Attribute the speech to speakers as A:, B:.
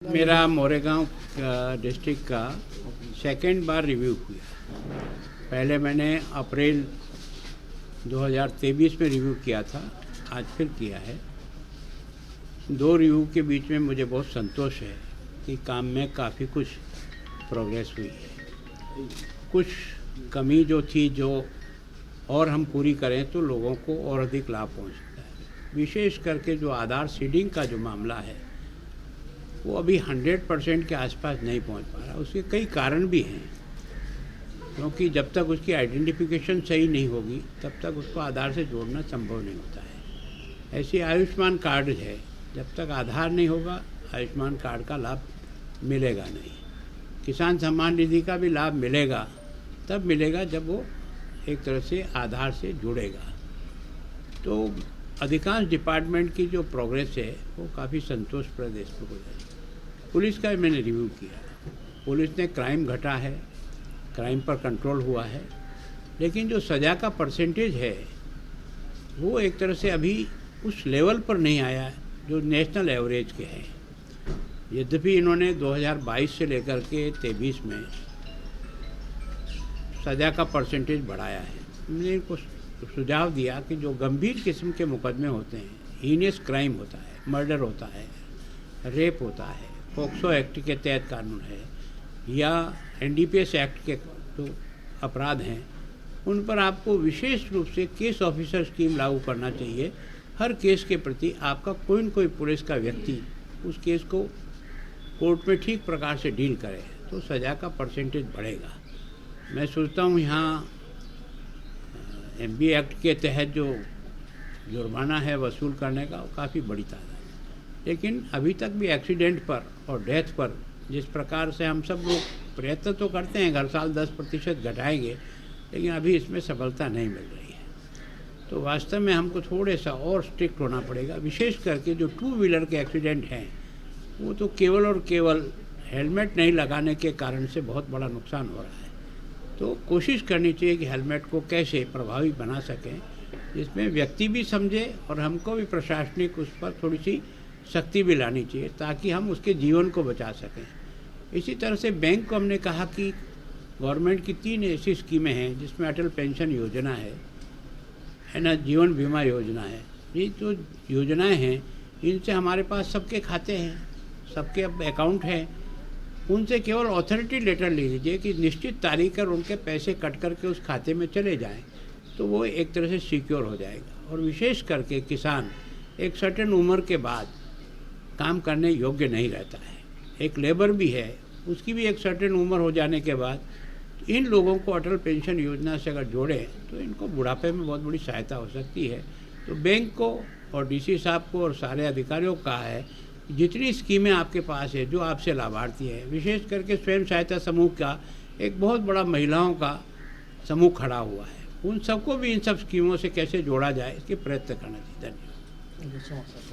A: मेरा मोरेगांव डिस्ट्रिक्ट का सेकंड बार रिव्यू हुआ। पहले मैंने अप्रैल 2023 में रिव्यू किया था, आज फिर किया है। दो रिव्यू के बीच में मुझे बहुत संतोष है कि काम में काफ़ी कुछ प्रोग्रेस हुई है। कुछ कमी जो थी, जो और हम पूरी करें तो लोगों को और अधिक लाभ पहुंच सकता है। विशेष करके जो आधार सीडिंग का जो मामला है वो अभी 100% के आसपास नहीं पहुंच पा रहा। उसके कई कारण भी हैं, क्योंकि जब तक उसकी आइडेंटिफिकेशन सही नहीं होगी तब तक उसको आधार से जोड़ना संभव नहीं होता है। ऐसे आयुष्मान कार्ड है, जब तक आधार नहीं होगा आयुष्मान कार्ड का लाभ मिलेगा नहीं। किसान सम्मान निधि का भी लाभ मिलेगा तब मिलेगा जब वो एक तरह से आधार से जुड़ेगा। तो अधिकांश डिपार्टमेंट की जो प्रोग्रेस है वो काफ़ी संतोषप्रद है। पुलिस का मैंने रिव्यू किया। पुलिस ने क्राइम घटा है, क्राइम पर कंट्रोल हुआ है, लेकिन जो सज़ा का परसेंटेज है वो एक तरह से अभी उस लेवल पर नहीं आया जो नेशनल एवरेज के है। यद्यपि इन्होंने 2022 से लेकर के 23 में सज़ा का परसेंटेज बढ़ाया है। मैंने इनको सुझाव दिया कि जो गंभीर किस्म के मुकदमे होते हैं, हीनियस क्राइम होता है, मर्डर होता है, रेप होता है, पोक्सो एक्ट के तहत कानून है, या एनडीपीएस एक्ट के जो अपराध हैं, उन पर आपको विशेष रूप से केस ऑफिसर स्कीम लागू करना चाहिए। हर केस के प्रति आपका कोई न कोई पुलिस का व्यक्ति उस केस को कोर्ट में ठीक प्रकार से डील करे तो सज़ा का परसेंटेज बढ़ेगा। मैं सोचता हूँ यहाँ एमबी एक्ट के तहत जो जुर्माना है वसूल करने का वो काफ़ी बड़ी तादाद है, लेकिन अभी तक भी एक्सीडेंट पर और डेथ पर जिस प्रकार से हम सब लोग प्रयत्न तो करते हैं, हर साल 10% घटाएंगे, लेकिन अभी इसमें सफलता नहीं मिल रही है। तो वास्तव में हमको थोड़े सा और स्ट्रिक्ट होना पड़ेगा। विशेष करके जो 2 व्हीलर के एक्सीडेंट हैं वो तो केवल और केवल हेलमेट नहीं लगाने के कारण से बहुत बड़ा नुकसान हो रहा है। तो कोशिश करनी चाहिए कि हेलमेट को कैसे प्रभावी बना सकें, जिसमें व्यक्ति भी समझे और हमको भी प्रशासनिक उस पर थोड़ी सी सख्ती भी लानी चाहिए ताकि हम उसके जीवन को बचा सकें। इसी तरह से बैंक को हमने कहा कि गवर्नमेंट की 3 ऐसी स्कीमें हैं जिसमें अटल पेंशन योजना है ना, जीवन बीमा योजना है। ये जो योजनाएं हैं इनसे हमारे पास सबके खाते हैं, सबके अकाउंट हैं, उनसे केवल ऑथोरिटी लेटर ले लीजिए कि निश्चित तारीख पर उनके पैसे कट करके उस खाते में चले जाएं, तो वो एक तरह से सिक्योर हो जाएगा। और विशेष करके किसान एक सर्टेन उम्र के बाद काम करने योग्य नहीं रहता है। एक लेबर भी है, उसकी भी एक सर्टेन उम्र हो जाने के बाद इन लोगों को अटल पेंशन योजना से अगर जोड़ें तो इनको बुढ़ापे में बहुत बड़ी सहायता हो सकती है। तो बैंक को और डीसी साहब को और सारे अधिकारियों को कहा है जितनी स्कीमें आपके पास है, जो आपसे लाभार्थी है, विशेष करके स्वयं सहायता समूह का एक बहुत बड़ा महिलाओं का समूह खड़ा हुआ है, उन सबको भी इन सब स्कीमों से कैसे जोड़ा जाए इसके प्रयत्न करना चाहिए। धन्यवाद।